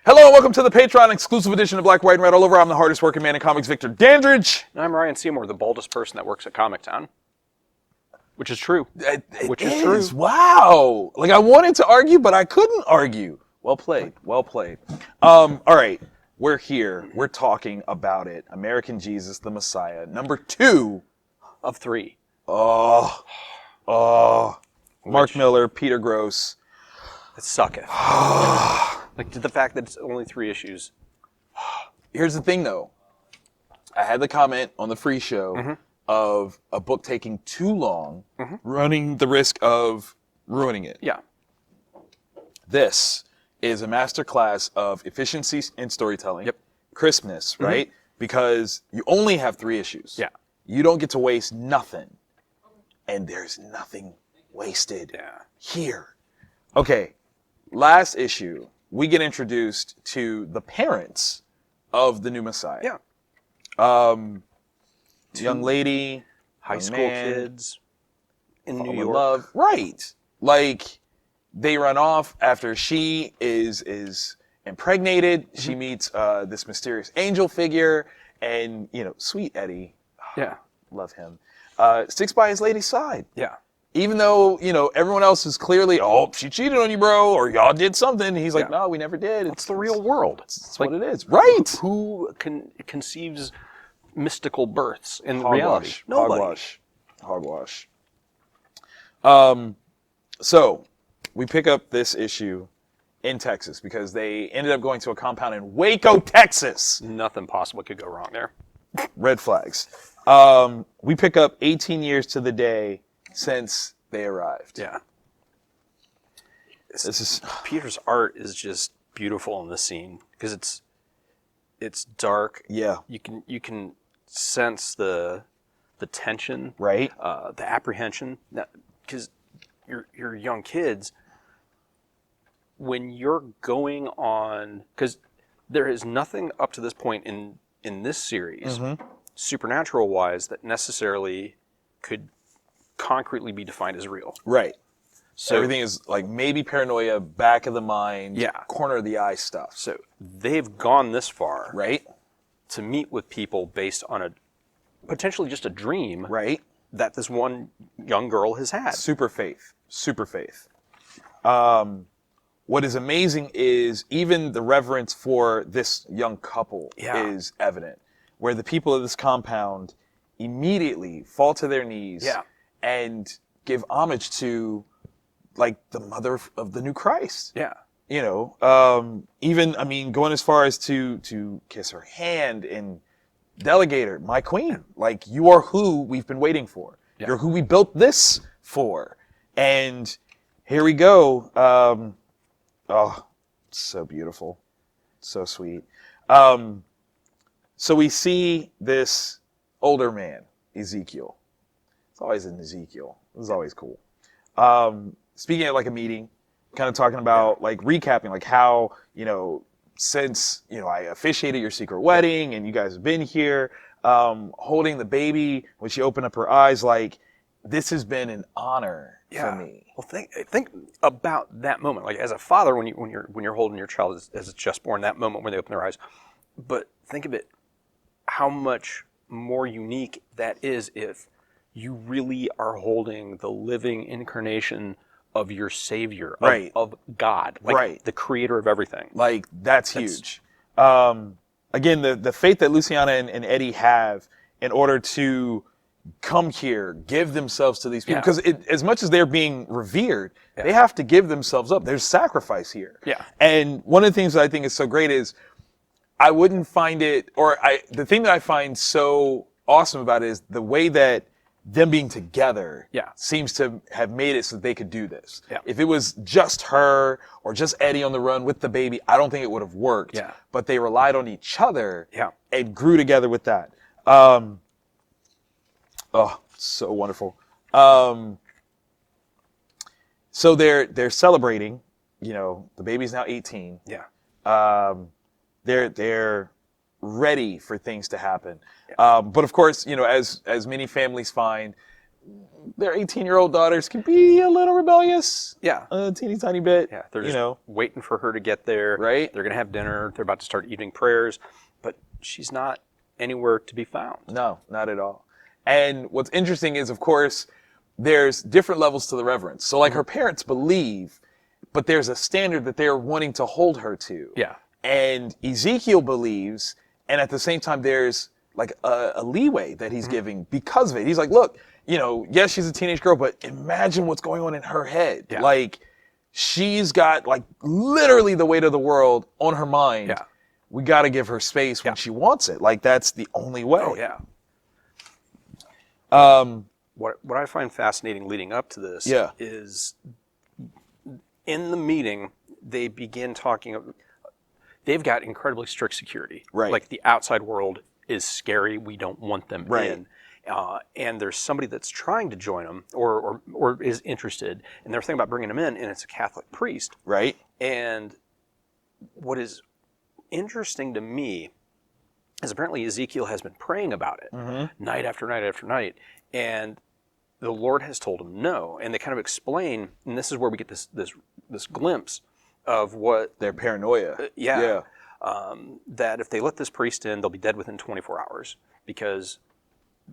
Hello and welcome to the Patreon exclusive edition of Black, White, and Red All Over. I'm the hardest working man in comics, Victor Dandridge. And I'm Ryan Seymour, the baldest person that works at Comic Town. Which is true. Which is true. Wow. Like I wanted to argue, but I couldn't argue. Well played. Well played. All right. We're here. We're talking about it. American Jesus, the Messiah. Number 2 of 3. Mark Miller, Peter Gross. It sucketh. Like the fact that it's only 3 issues. Here's the thing, though. I had the comment on the free show of a book taking too long, running the risk of ruining it. Yeah. This is a masterclass of efficiency in storytelling, crispness, right? Because you only have 3 issues. Yeah. You don't get to waste nothing. And there's nothing wasted here. Okay, last issue, we get introduced to the parents of the new Messiah. Yeah. Young lady, high school man, kids in New in York. love. Right. Like, they run off after she is impregnated. She meets this mysterious angel figure, and, you know, sweet Eddie. Yeah. Love him. Sticks by his lady's side. Yeah. Even though, you know, everyone else is clearly, oh, she cheated on you, bro, or y'all did something. He's like, no, we never did. It's the real world. It's what it is. Right. Who conceives mystical births in reality? Nobody. Hogwash. So, we pick up this issue in Texas because they ended up going to a compound in Waco, Texas. Nothing possible could go wrong there. Red flags. We pick up 18 years to the day since they arrived. Yeah. This is Peter's art is just beautiful in this scene because it's dark. Yeah. You can sense the tension, right. The apprehension, because you're young kids. When you're going on, because there is nothing up to this point in this series, supernatural wise, that necessarily could concretely be defined as real. Right. So everything is like maybe paranoia, back of the mind, corner of the eye stuff. So they've gone this far, right, to meet with people based on a potentially just a dream, right, that this one young girl has had. Super faith. What is amazing is even the reverence for this young couple is evident, where the people of this compound immediately fall to their knees and give homage to, like, the mother of the new Christ. Yeah. You know, even, I mean, going as far as to kiss her hand and delegate her, my queen. Like, you are who we've been waiting for. Yeah. You're who we built this for. And here we go. Oh, so beautiful. So sweet. So we see this older man, Ezekiel. It's always an Ezekiel. This is always cool. Speaking at like a meeting, kind of talking about like recapping, like how, you know, since, you know, I officiated your secret wedding and you guys have been here, holding the baby when she opened up her eyes, like, this has been an honor for me. Well, think about that moment, like as a father when you're holding your child as it's just born, that moment when they open their eyes. But think of it, how much more unique that is if you really are holding the living incarnation of your Savior, of God, like the creator of everything. Like, that's huge. Again, the faith that Luciana and Eddie have in order to come here, give themselves to these people. Because as much as they're being revered, they have to give themselves up. There's sacrifice here. Yeah. And one of the things that I think is so great is I wouldn't find it, the thing that I find so awesome about it is the way that them being together seems to have made it so that they could do this. Yeah. If it was just her or just Eddie on the run with the baby, I don't think it would have worked. Yeah. But they relied on each other and grew together with that. Oh, so wonderful. So they're celebrating, you know, the baby's now 18. Yeah. They're ready for things to happen. Yeah. But of course, you know, as many families find, their 18-year-old daughters can be a little rebellious. Yeah. A teeny tiny bit. Yeah, they're you just know, waiting for her to get there. Right. They're going to have dinner. They're about to start evening prayers, but she's not anywhere to be found. No, not at all. And what's interesting is, of course, there's different levels to the reverence. So, like, her parents believe, but there's a standard that they're wanting to hold her to. Yeah. And Ezekiel believes, and at the same time, there's like a leeway that he's giving because of it. He's like, look, you know, yes, she's a teenage girl, but imagine what's going on in her head. Yeah. Like, she's got like literally the weight of the world on her mind. Yeah. We got to give her space when she wants it. Like, that's the only way. Oh, yeah. What I find fascinating leading up to this is in the meeting, they begin talking. They've got incredibly strict security. Right. Like the outside world is scary. We don't want them Right. in. And there's somebody that's trying to join them or is interested, and they're thinking about bringing them in, and it's a Catholic priest. Right. And what is interesting to me is apparently Ezekiel has been praying about it night after night after night, and the Lord has told him no. And they kind of explain, and this is where we get this glimpse of what Their paranoia. that if they let this priest in, they'll be dead within 24 hours because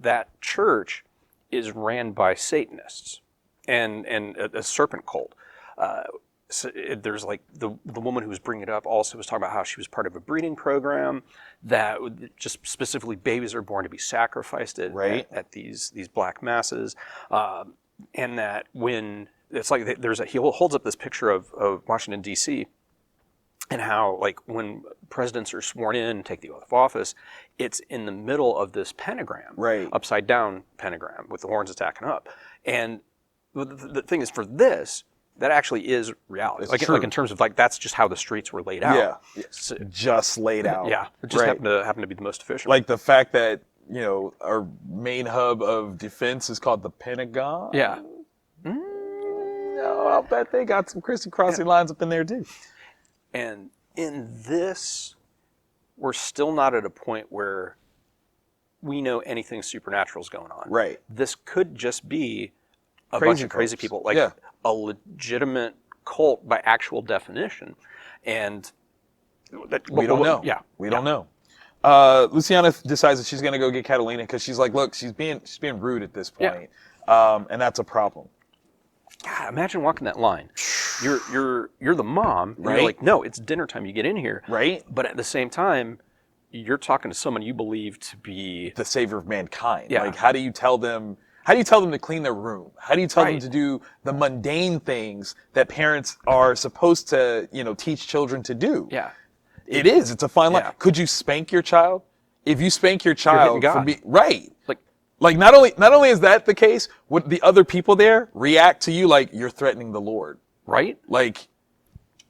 that church is ran by Satanists and a serpent cult. So there's like the woman who was bringing it up also was talking about how she was part of a breeding program that just specifically babies are born to be sacrificed at these black masses, and that when it's like he holds up this picture of Washington D.C. and how like when presidents are sworn in and take the oath of office, it's in the middle of this pentagram, upside down pentagram with the horns attacking up, and the thing is for this. That actually is reality. Like in terms of like that's just how the streets were laid out. Yeah, so, just laid out. Yeah, it just happened to be the most efficient. Like the fact that our main hub of defense is called the Pentagon. Yeah. No, I'll bet they got some crissy-crossy lines up in there too. And in this, we're still not at a point where we know anything supernatural is going on. Right. This could just be a bunch of crazy people. Like a legitimate cult by actual definition. And we don't know. Yeah. We don't know. Luciana decides that she's going to go get Catalina because she's like, look, she's being rude at this point. And that's a problem. God, imagine walking that line. You're the mom, and you're like, no, it's dinner time. You get in here, right? But at the same time, you're talking to someone you believe to be the savior of mankind. Yeah. Like, how do you tell them to clean their room? How do you tell them to do the mundane things that parents are supposed to, teach children to do? Yeah, it's a fine line. Could you spank your child? If you spank your child for like not only is that the case, would the other people there react to you like you're threatening the Lord? Right? Like,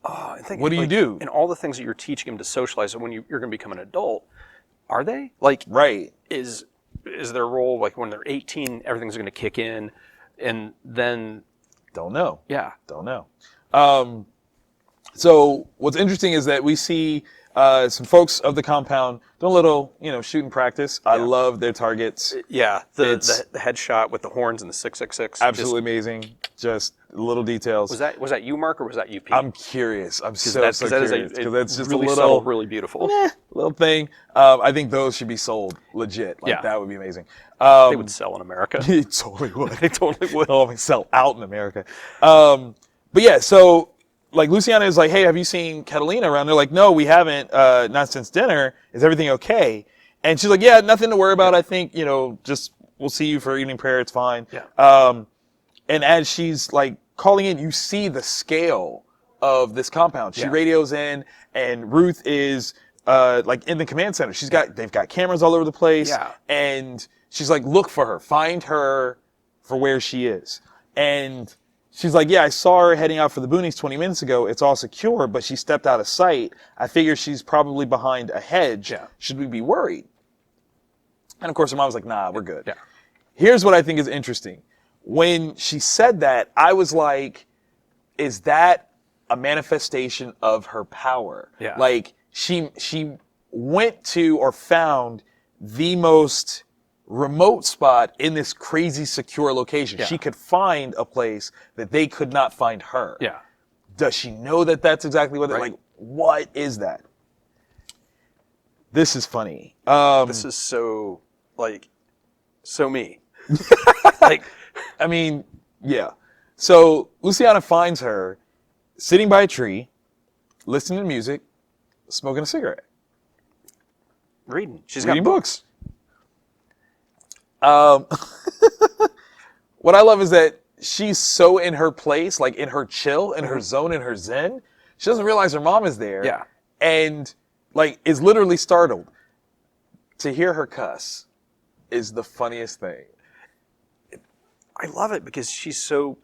what do you do? And all the things that you're teaching them to socialize when you're going to become an adult, are they? Like, is their role, like when they're 18, everything's going to kick in, and then... Don't know. Yeah. Don't know. So what's interesting is that we see some folks of the compound doing a little, shooting practice. I love their targets. Yeah, the headshot with the horns and the 666. Absolutely amazing. Just little details. Was that you, Mark, or was that you, Pete? I'm curious. I'm so curious because that's just really a little subtle, really beautiful little thing. I think those should be sold legit. Like that would be amazing. They would sell in America. They totally would. They totally would. Oh, they sell out in America. But yeah, so. Like, Luciana is like, hey, have you seen Catalina around? They're like, no, we haven't, not since dinner. Is everything okay? And she's like, yeah, nothing to worry about. I think, just we'll see you for evening prayer. It's fine. Yeah. And as she's, like, calling in, you see the scale of this compound. She radios in, and Ruth is, like, in the command center. They've got cameras all over the place. Yeah. And she's like, look for her. Find her for where she is. And... she's like, yeah, I saw her heading out for the boonies 20 minutes ago. It's all secure, but she stepped out of sight. I figure she's probably behind a hedge. Yeah. Should we be worried? And of course, her mom was like, nah, we're good. Yeah. Here's what I think is interesting. When she said that, I was like, is that a manifestation of her power? Yeah. Like, she went to or found the most remote spot in this crazy secure location. Yeah. She could find a place that they could not find her. Yeah. Does she know that that's exactly what? Right. Like, what is that? This is funny. This is so me. Like, I mean, yeah. So Luciana finds her sitting by a tree, listening to music, smoking a cigarette, reading. She's reading got books. What I love is that she's so in her place, like in her chill, in her zone, in her zen. She doesn't realize her mom is there. Yeah. And like is literally startled. To hear her cuss is the funniest thing. I love it because she's so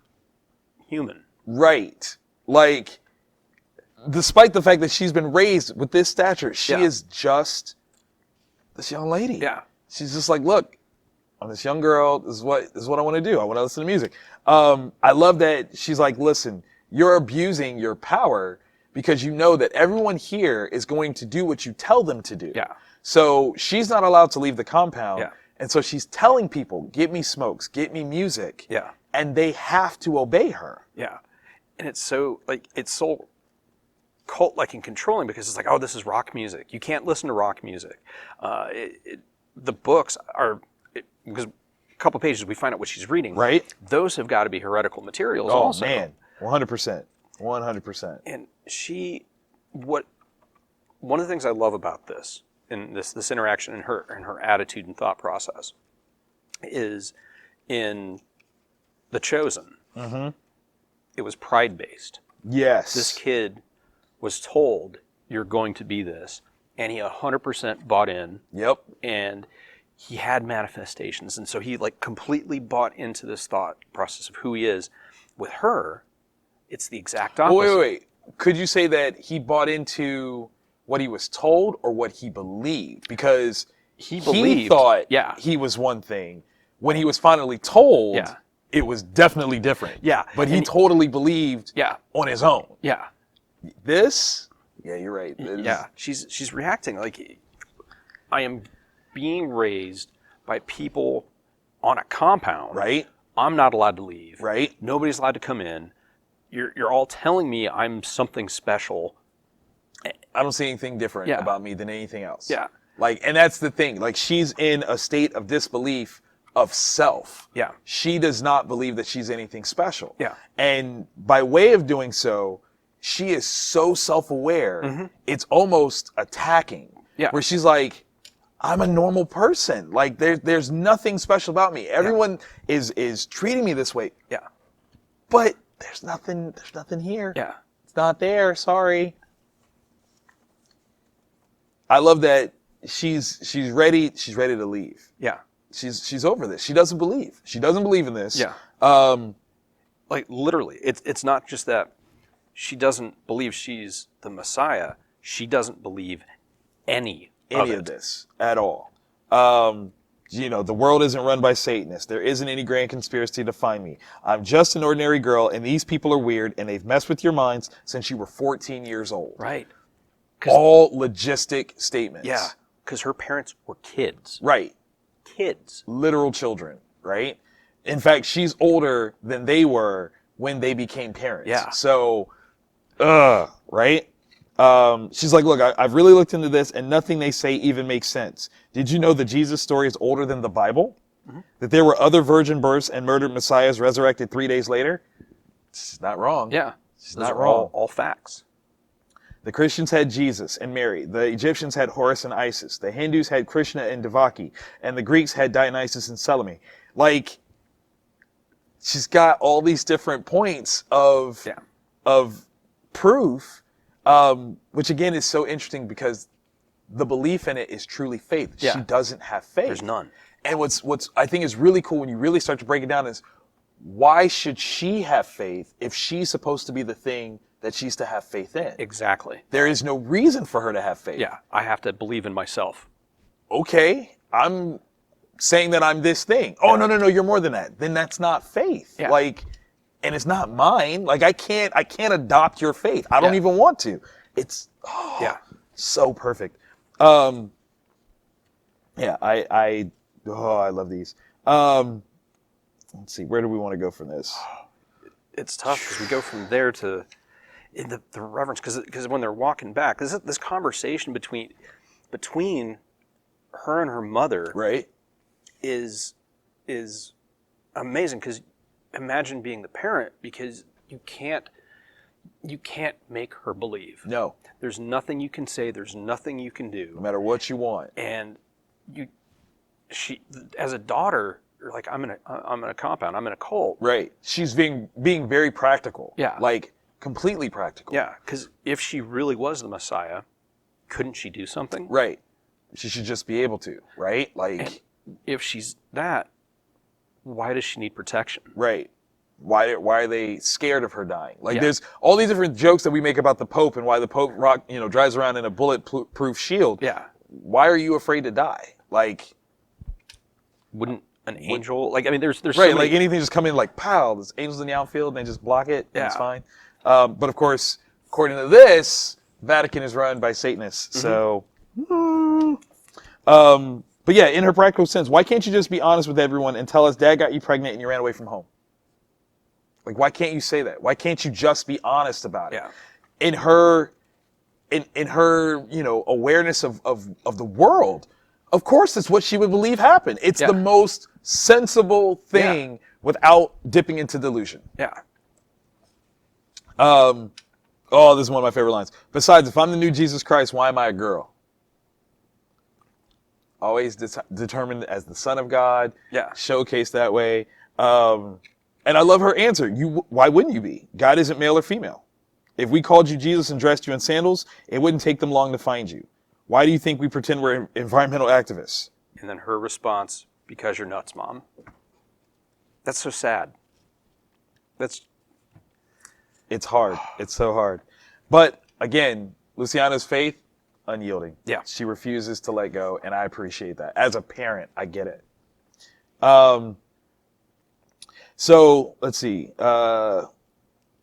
human. Right. Like, despite the fact that she's been raised with this stature, she Yeah. is just this young lady. Yeah. She's just like, look, I'm this young girl. This is what I want to do. I want to listen to music. I love that she's like, listen, you're abusing your power because you know that everyone here is going to do what you tell them to do. Yeah. So she's not allowed to leave the compound. Yeah. And so she's telling people, get me smokes, get me music. Yeah. And they have to obey her. Yeah. And it's so cult-like and controlling because it's like, oh, this is rock music. You can't listen to rock music. The books are, because a couple pages we find out what she's reading. Right. Those have got to be heretical materials Oh, also. man. 100%. 100%. And one of the things I love about this, and this interaction in her attitude and thought process, is in The Chosen. Mm-hmm. It was pride-based. Yes. This kid was told, you're going to be this, and he 100% bought in, Yep. and he had manifestations, and so he like completely bought into this thought process of who he is. With her, it's the exact opposite. Oh, wait. Could you say that he bought into what he was told or what he believed? Because He believed. he thought Yeah. he was one thing. When he was finally told, Yeah. it was definitely different. Yeah. But he And- totally believed Yeah. on his own. Yeah. This, yeah, you're right. This- Yeah, she's reacting like, I am being raised by people on a compound. Right? I'm not allowed to leave. Right? Nobody's allowed to come in. You're all telling me I'm something special. I don't see anything different Yeah. about me than anything else. Yeah. Like, and that's the thing. Like, she's in a state of disbelief of self. Yeah. She does not believe that she's anything special. Yeah. And by way of doing so, she is so self-aware, it's almost attacking. Yeah. Where she's like, I'm a normal person. Like, there's nothing special about me. Everyone is treating me this way. Yeah. But there's nothing here. Yeah. It's not there. Sorry. I love that she's ready to leave. Yeah. She's over this. She doesn't believe. She doesn't believe in this. Yeah. Like literally, it's not just that she doesn't believe she's the Messiah. She doesn't believe any Any of of it. this at all. The world isn't run by Satanists. There isn't any grand conspiracy to find me. I'm just an ordinary girl, and these people are weird, and they've messed with your minds since you were 14 years old. Right. All logistic statements. Yeah. Because her parents were kids. Right. Kids. Literal children, right? In fact, she's older than they were when they became parents. Yeah. So, right? She's like, look, I've really looked into this and nothing they say even makes sense. Did you know the Jesus story is older than the Bible? Mm-hmm. That there were other virgin births and murdered messiahs resurrected 3 days later? She's not wrong. Yeah. She's Those not are wrong. all facts. The Christians had Jesus and Mary. The Egyptians had Horus and Isis. The Hindus had Krishna and Devaki. And the Greeks had Dionysus and Salome. Like, she's got all these different points of proof, which again is so interesting because the belief in it is truly faith. Yeah. She doesn't have faith. There's none. And what's I think is really cool when you really start to break it down is why should she have faith if she's supposed to be the thing that she's to have faith in? Exactly. There is no reason for her to have faith. Yeah. I have to believe in myself. Okay, I'm saying that I'm this thing. Oh, no, you're more than that. Then that's not faith. Yeah. Like, and it's not mine. Like, I can't adopt your faith. I don't Yeah. even want to. It's Yeah. so perfect. Yeah, I Oh, I love these. Let's see. Where do we want to go from this? It's tough because we go from there to in the reverence because when they're walking back, this conversation between her and her mother Right. is amazing because imagine being the parent because you can't make her believe. No. There's nothing you can say. There's nothing you can do. No matter what you want. And she, as a daughter, you're like, I'm in a compound. I'm in a cult. Right. She's being very practical. Yeah. Like completely practical. Yeah, because if she really was the Messiah, couldn't she do something? Right. She should just be able to. Right. Like. And if she's that, why does she need protection? Right. Why are they scared of her dying? Like Yeah. there's all these different jokes that we make about the Pope and why the Pope drives around in a bulletproof shield. Yeah. Why are you afraid to die? Like. Wouldn't an angel like? I mean, there's Right, so many, like anything just come in like, pow, there's angels in the outfield, and they just block it, and it's Yeah. fine. But of course, according to this, Vatican is run by Satanists. So, but yeah, in her practical sense, why can't you just be honest with everyone and tell us Dad got you pregnant and you ran away from home? Like, why can't you say that? Why can't you just be honest about it? Yeah. In her, awareness of the world, of course, that's what she would believe happened. It's Yeah. the most sensible thing without dipping into delusion. Yeah. Oh, this is one of my favorite lines. Besides, if I'm the new Jesus Christ, why am I a girl? Always determined as the Son of God. Yeah. Showcased that way. And I love her answer. Why wouldn't you be? God isn't male or female. If we called you Jesus and dressed you in sandals, it wouldn't take them long to find you. Why do you think we pretend we're environmental activists? And then her response, because you're nuts, Mom. That's so sad. It's hard. It's so hard. But again, Luciana's faith, unyielding. Yeah. She refuses to let go, and I appreciate that. As a parent, I get it. So let's see.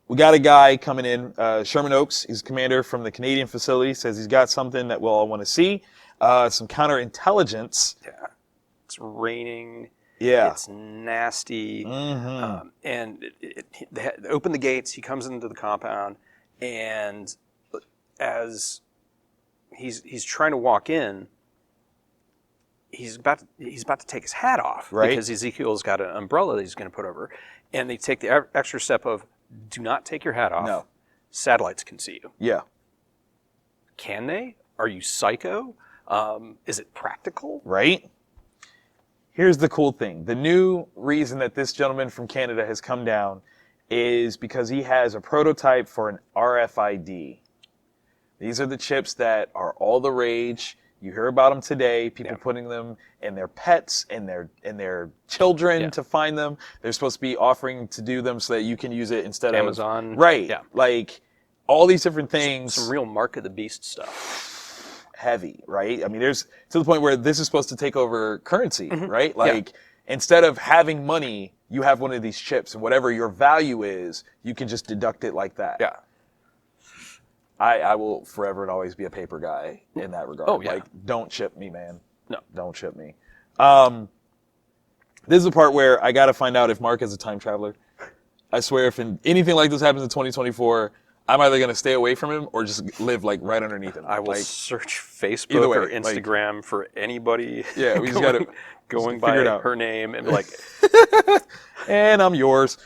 We got a guy coming in, Sherman Oaks. He's commander from the Canadian facility. Says he's got something that we'll all want to see. Some counterintelligence. Yeah. It's raining. Yeah. It's nasty. Mm-hmm. And they open the gates. He comes into the compound, and as he's trying to walk in, he's about to take his hat off, right? Because Ezekiel's got an umbrella that he's going to put over, and they take the extra step of do not take your hat off. No. Satellites can see you. Yeah. Can they? Are you psycho? Is it practical? Right? Here's the cool thing. The new reason that this gentleman from Canada has come down is because he has a prototype for an RFID. These are the chips that are all the rage. You hear about them today. People putting them in their pets and their children to find them. They're supposed to be offering to do them so that you can use it instead of Amazon. Right. Yeah. Like all these different things. Some real Mark of the Beast stuff. Heavy, right? I mean, there's to the point where this is supposed to take over currency, right? Like instead of having money, you have one of these chips, and whatever your value is, you can just deduct it like that. Yeah. I will forever and always be a paper guy in that regard. Oh, yeah. Like, don't chip me, man. No. Don't chip me. This is the part where I got to find out if Mark is a time traveler. I swear, if anything like this happens in 2024, I'm either going to stay away from him or just live like right underneath him. I will like, search Facebook either way, or Instagram for anybody Yeah, we just got to going figure by it out. her name and be like, and I'm yours.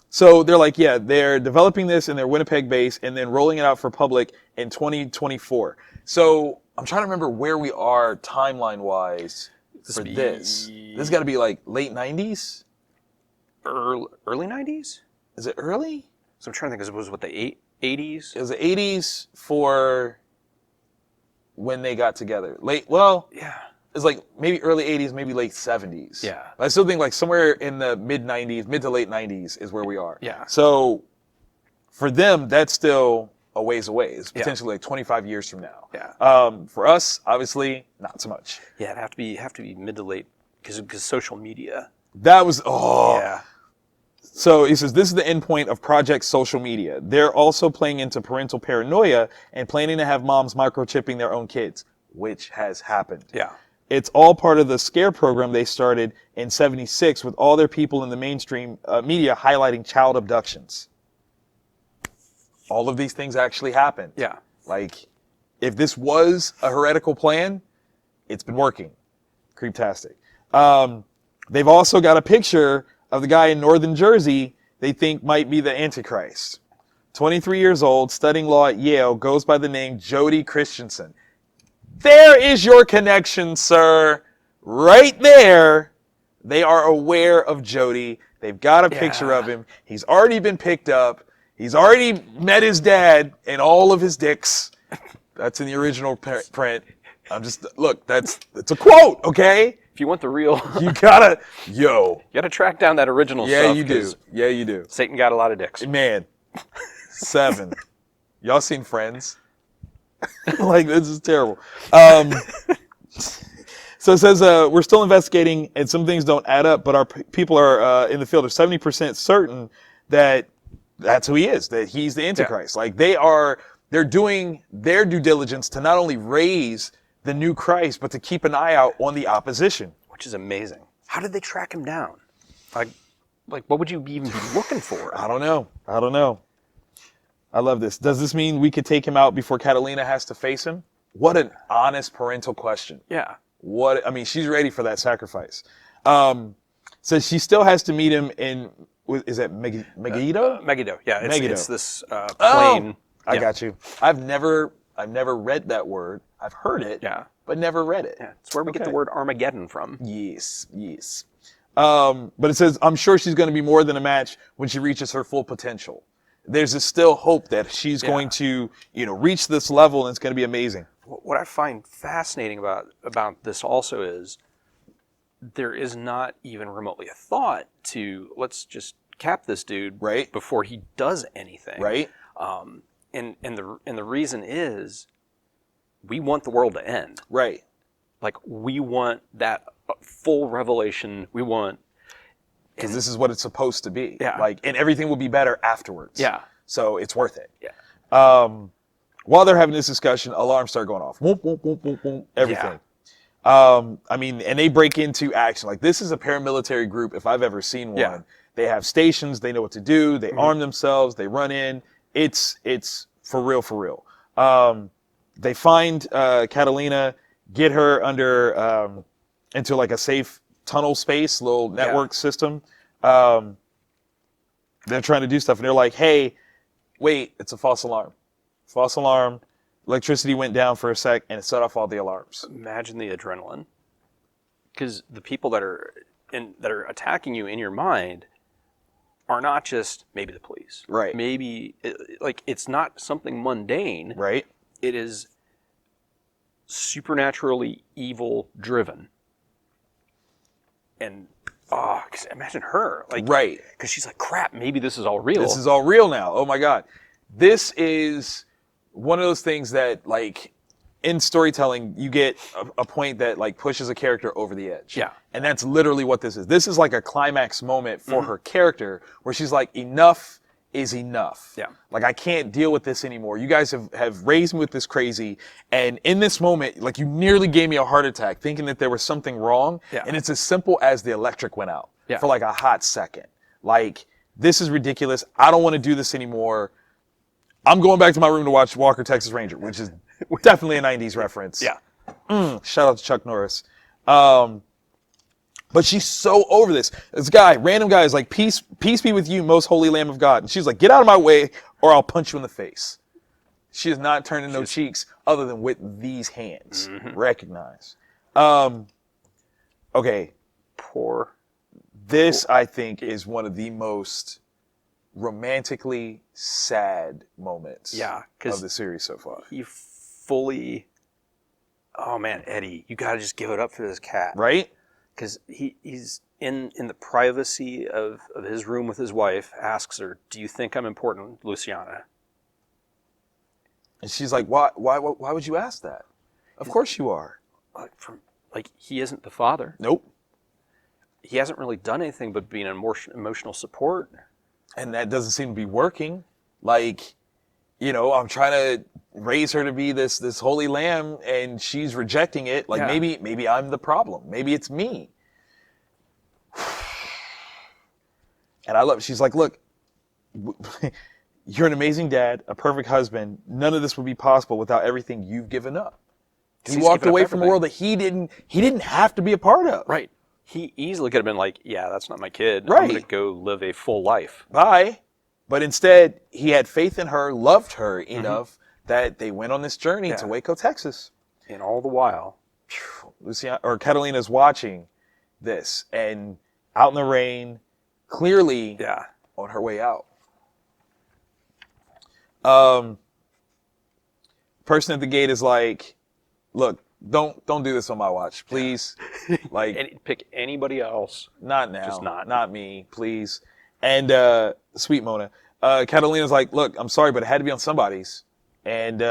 So they're like, yeah, they're developing this in their Winnipeg base and then rolling it out for public in 2024. So I'm trying to remember where we are timeline-wise for this. This has got to be like late 90s? early 90s? Is it early? So I'm trying to think, it was what, the 80s? It was the 80s for when they got together. Yeah. It's like maybe early 80s, maybe late 70s. Yeah. But I still think like somewhere in the mid to late 90s is where we are. Yeah. So for them, that's still a ways away. It's potentially like 25 years from now. Yeah. For us, obviously, not so much. Yeah, it'd have to be mid to late because social media. That was, Yeah. So he says, this is the end point of Project Social Media. They're also playing into parental paranoia and planning to have moms microchipping their own kids, which has happened. Yeah. It's all part of the scare program they started in '76 with all their people in the mainstream media highlighting child abductions. All of these things actually happened. Yeah. Like, if this was a heretical plan, it's been working. Creeptastic. They've also got a picture of the guy in northern Jersey they think might be the Antichrist. 23 years old, studying law at Yale, goes by the name Jody Christensen. There is your connection, sir. Right there. They are aware of Jody. They've got a picture of him. He's already been picked up. He's already met his dad and all of his dicks. That's in the original print. Look, it's a quote, okay? If you want the real, You gotta track down that original Yeah, stuff. you do. Yeah, you do. Satan got a lot of dicks. Man, 7. Y'all seen Friends? Like, this is terrible. So it says, we're still investigating and some things don't add up, but our people are in the field are 70% certain that that's who he is, that he's the Antichrist. Yeah. Like, they're doing their due diligence to not only raise the new Christ, but to keep an eye out on the opposition. Which is amazing. How did they track him down? Like what would you even be looking for? I don't know. I love this. Does this mean we could take him out before Catalina has to face him? What an honest parental question. Yeah. She's ready for that sacrifice. Says she still has to meet him in, is that Megiddo? Megiddo, yeah. Megiddo. It's this plain. Oh, I got you. I've never read that word. I've heard it, but never read it. Yeah, it's where we get the word Armageddon from. Yes. But it says, I'm sure she's going to be more than a match when she reaches her full potential. There's still hope that she's going to, reach this level and it's going to be amazing. What I find fascinating about this also is there is not even remotely a thought to let's just cap this dude before he does anything. Right. And the reason is we want the world to end. Right. Like, we want that full revelation. We want... Because this is what it's supposed to be. Yeah. Like, and everything will be better afterwards. Yeah. So it's worth it. Yeah. While they're having this discussion, alarms start going off. Whoop, whoop, whoop, whoop, whoop, everything. Yeah. And they break into action. Like, this is a paramilitary group, if I've ever seen one. Yeah. They have stations. They know what to do. They arm themselves. They run in. It's for real. They find Catalina, get her under into like a safe tunnel space, little network system. They're trying to do stuff, and they're like, "Hey, wait! It's a false alarm. False alarm. Electricity went down for a sec, and it set off all the alarms." Imagine the adrenaline, because the people that are attacking you in your mind are not just maybe the police. Right. Maybe, it's not something mundane. Right. It is supernaturally evil driven. And, cause imagine her. Right. Because she's like, crap, maybe this is all real. This is all real now. Oh my God. This is one of those things that, like, in storytelling, you get a point that, like, pushes a character over the edge. Yeah. And that's literally what this is. This is like a climax moment for her character where she's like, enough is enough. Yeah. Like, I can't deal with this anymore. You guys have raised me with this crazy. And in this moment, like, you nearly gave me a heart attack thinking that there was something wrong. Yeah. And it's as simple as the electric went out for like a hot second. Like, this is ridiculous. I don't want to do this anymore. I'm going back to my room to watch Walker, Texas Ranger, which is definitely a 90s reference. Yeah. Shout out to Chuck Norris. But she's so over this. This guy, random guy, is like, peace be with you, most holy Lamb of God. And she's like, get out of my way or I'll punch you in the face. She is not turning no cheeks other than with these hands. Recognize. Okay. Poor. This, I think, is one of the most romantically sad moments of the series so far. He fully... Oh, man, Eddie, you got to just give it up for this cat. Right? Because he's in the privacy of his room with his wife, asks her, do you think I'm important, Luciana? And she's like, why would you ask that? Of course you are. Like, he isn't the father. Nope. He hasn't really done anything but being an emotional support. And that doesn't seem to be working. Like, I'm trying to raise her to be this holy lamb, and she's rejecting it. Like, Yeah. maybe I'm the problem. Maybe it's me. And she's like, look, you're an amazing dad, a perfect husband. None of this would be possible without everything you've given up. He He's walked given up away from a everything. world that he didn't have to be a part of. Right. He easily could have been like, yeah, that's not my kid. Right. I'm going to go live a full life. Bye. But instead, he had faith in her, loved her enough that they went on this journey to Waco, Texas. And all the while, Catalina's watching this and out in the rain, clearly on her way out. Person at the gate is like, look, don't do this on my watch, please. Like, pick anybody else. not now, Just not. not me, please. And sweet Mona, Catalina's like, look, I'm sorry, but it had to be on somebody's, and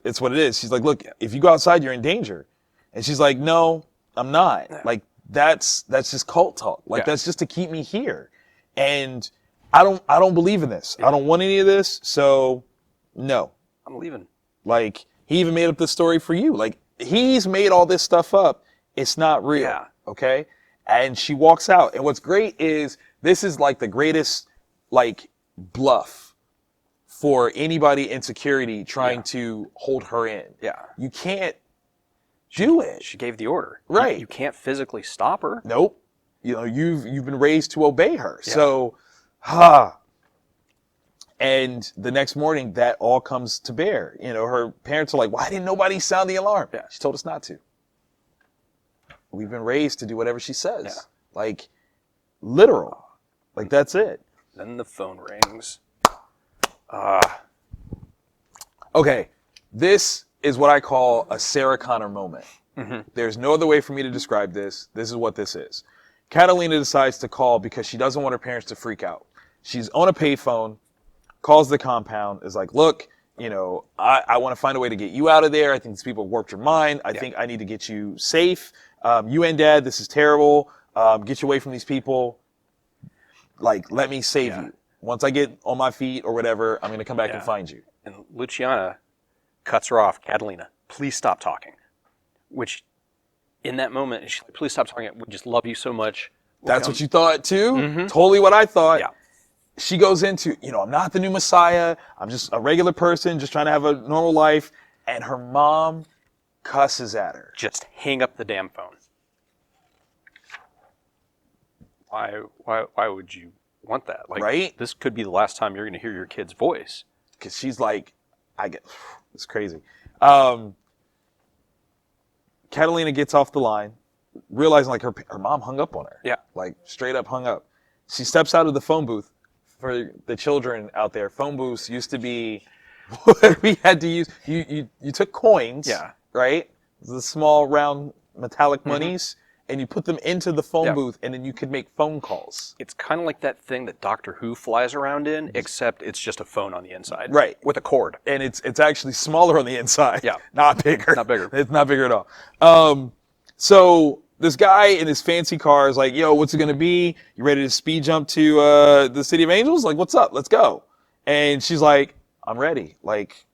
it's what it is. She's like, look, if you go outside, you're in danger. And she's like, no, I'm not. Yeah. Like, that's just cult talk. Like, Yeah. that's just to keep me here. And I don't believe in this. I don't want any of this. So no. I'm leaving. Like, he even made up this story for you. Like, he's made all this stuff up. It's not real. Yeah. Okay? And she walks out. And what's great is this is like the greatest like bluff for anybody in security trying to hold her in. Yeah. You can't do it. She gave the order. Right. You can't physically stop her. Nope. You've been raised to obey her. Yeah. So, and the next morning that all comes to bear. Her parents are like, why didn't nobody sound the alarm? Yeah. She told us not to. We've been raised to do whatever she says. Yeah. Like, literal. Like, that's it. Then the phone rings. Okay. This is what I call a Sarah Connor moment. There's no other way for me to describe this. This is what this is. Catalina decides to call because she doesn't want her parents to freak out. She's on a payphone, calls the compound, is like, look, I want to find a way to get you out of there. I think these people have warped your mind. I think I need to get you safe. You and Dad, this is terrible. Get you away from these people. Like, let me save you. Once I get on my feet or whatever, I'm going to come back and find you. And Luciana cuts her off. Catalina, please stop talking. Which, in that moment, she's like, please stop talking. We just love you so much. That's what you thought too? Totally what I thought. Yeah. She goes into, I'm not the new Messiah. I'm just a regular person, just trying to have a normal life. And her mom cusses at her. Just hang up the damn phone. Why would you want that? Like, Right? This could be the last time you're going to hear your kid's voice. Because she's like, it's crazy. Catalina gets off the line, realizing like her mom hung up on her. Yeah. Like straight up hung up. She steps out of the phone booth. For the children out there, phone booths used to be what we had to use. You took coins, Yeah. right? The small round metallic monies, and you put them into the phone booth, and then you could make phone calls. It's kind of like that thing that Doctor Who flies around in, except it's just a phone on the inside. Right. With a cord. And it's actually smaller on the inside. Yeah. Not bigger. Not bigger. It's not bigger at all. So this guy in his fancy car is like, yo, what's it going to be? You ready to speed jump to the City of Angels? Like, what's up? Let's go. And she's like, I'm ready. Like,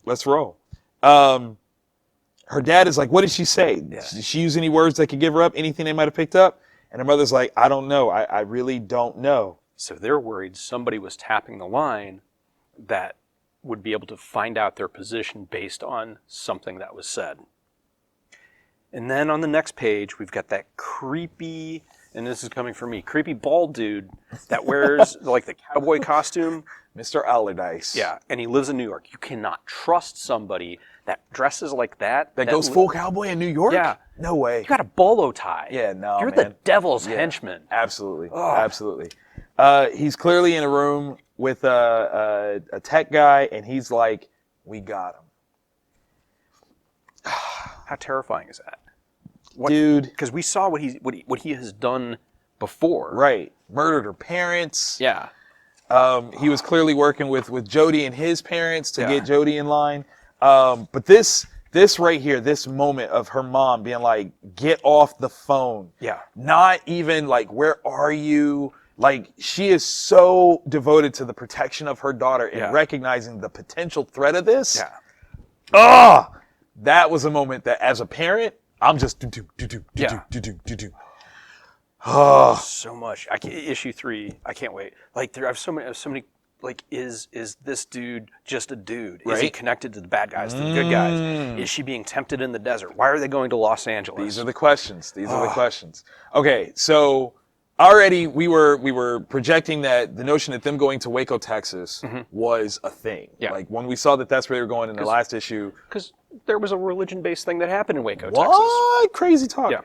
let's roll. Her dad is like, what did she say? Yeah. Did she use any words that could give her up? Anything they might have picked up? And her mother's like, I don't know. I really don't know. So they're worried somebody was tapping the line that would be able to find out their position based on something that was said. And then on the next page, we've got that creepy, and this is coming from me, creepy bald dude that wears like the cowboy costume. Mr. Allardyce. Yeah, and he lives in New York. You cannot trust somebody that dresses like that. That goes full cowboy in New York? Yeah. No way. You got a bolo tie. Yeah, no, You're man. the devil's henchman. Absolutely. Ugh. Absolutely. He's clearly in a room with a tech guy, and he's like, we got him. How terrifying is that? Dude. Because we saw what he has done before. Right. Murdered her parents. Yeah. He was clearly working with Jody and his parents to Yeah. get Jody in line. But this right here, this moment of her mom being like, get off the phone. Yeah. Not even like, where are you? Like, she is so devoted to the protection of her daughter and Yeah. recognizing the potential threat of this. Yeah. Ah, that was a moment that, as a parent, I'm just do. Oh, So much. Issue 3. I can't wait. Like I have so many. Like, is this dude just a dude? Is he Right. connected to the bad guys, to the good guys? Is she being tempted in the desert? Why are they going to Los Angeles? these are the questions. These are the questions. Okay, so already we were projecting that the notion that them going to Waco, Texas, was a thing. Yeah. Like when we saw that that's where they were going in the last issue. Because there was a religion-based thing that happened in Waco, Texas. What? Crazy talk. Yeah.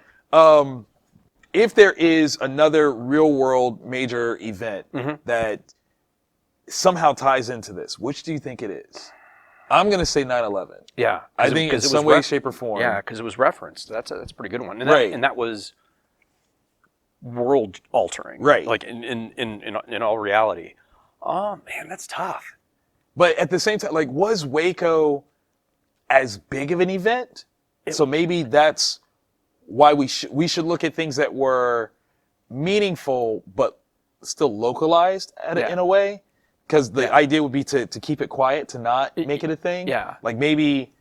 If there is another real-world major event that somehow ties into this, which do you think it is? I'm going to say 9/11. Yeah. I think in some way, shape, or form. Yeah, because it was referenced. That's a pretty good one. And Right. and that was world altering. Right. Like in all reality. Oh man, that's tough. But at the same time, like, was Waco as big of an event? So maybe that's why we should look at things that were meaningful but still localized in a way. Because the idea would be to keep it quiet, to not make it a thing. Yeah. Like maybe,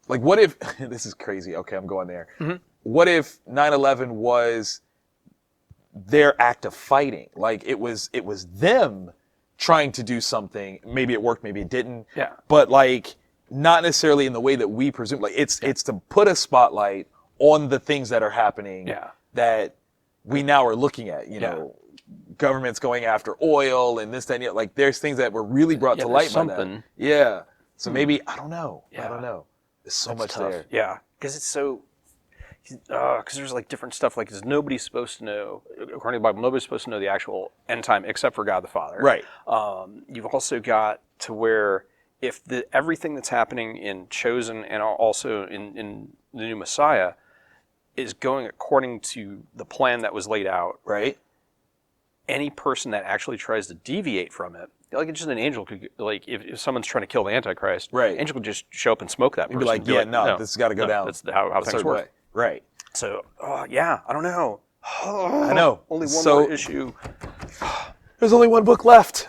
like what if, this is crazy. Okay, I'm going there. Mm-hmm. What if 9/11 was their act of fighting? Like it was them trying to do something. Maybe it worked, maybe it didn't. Yeah. But like not necessarily in the way that we presume. Like it's to put a spotlight on the things that are happening Yeah. that we now are looking at, you know, governments going after oil and this, that, and the other. Like there's things that were really brought to light by that. something. Yeah. So maybe, I don't know. I Yeah. don't know. There's so much Tough. there. Yeah, because it's so. Because there's like different stuff. Like, is nobody's supposed to know, according to the Bible, nobody's supposed to know the actual end time except for God the Father. Right. You've also got to where if everything that's happening in Chosen and also in the new Messiah is going according to the plan that was laid out, Right. any person that actually tries to deviate from it, like it's just an angel could, like if someone's trying to kill the Antichrist, Right. angel could just show up and smoke that person. Be like, and be yeah, no, this has got to go down. That's how a things certain work. way. Right. So, yeah, I don't know. I know. Only one So- more issue. There's only one book left.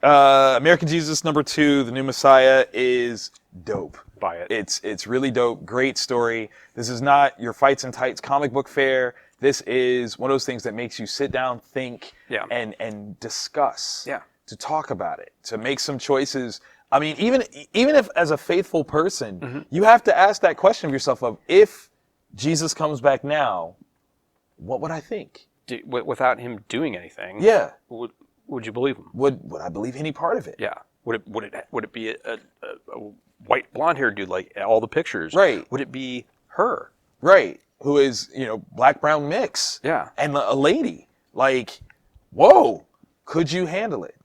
American Jesus #2, The New Messiah, is dope. Buy it. It's really dope. Great story. This is not your fights and tights comic book fare. This is one of those things that makes you sit down, think, Yeah. and discuss. Yeah. To talk about it, to make some choices. I mean, even if as a faithful person, you have to ask that question of yourself: of if Jesus comes back now, what would I think? Without him doing anything, Yeah. would you believe him? Would I believe any part of it? Yeah. Would it be a white blonde haired dude like all the pictures? Right. Would it be her? Right. Who is, black brown mix. Yeah. And a lady. Like, whoa, could you handle it?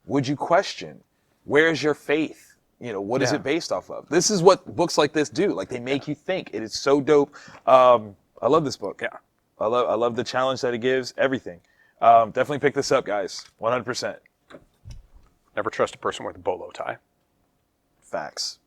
Would you question? Where's your faith? What is Yeah. it based off of? This is what books like this do. Like, they make you think. It is so dope. I love this book. Yeah. I love the challenge that it gives, everything. Definitely pick this up, guys. 100%. Never trust a person with a bolo tie. Facts.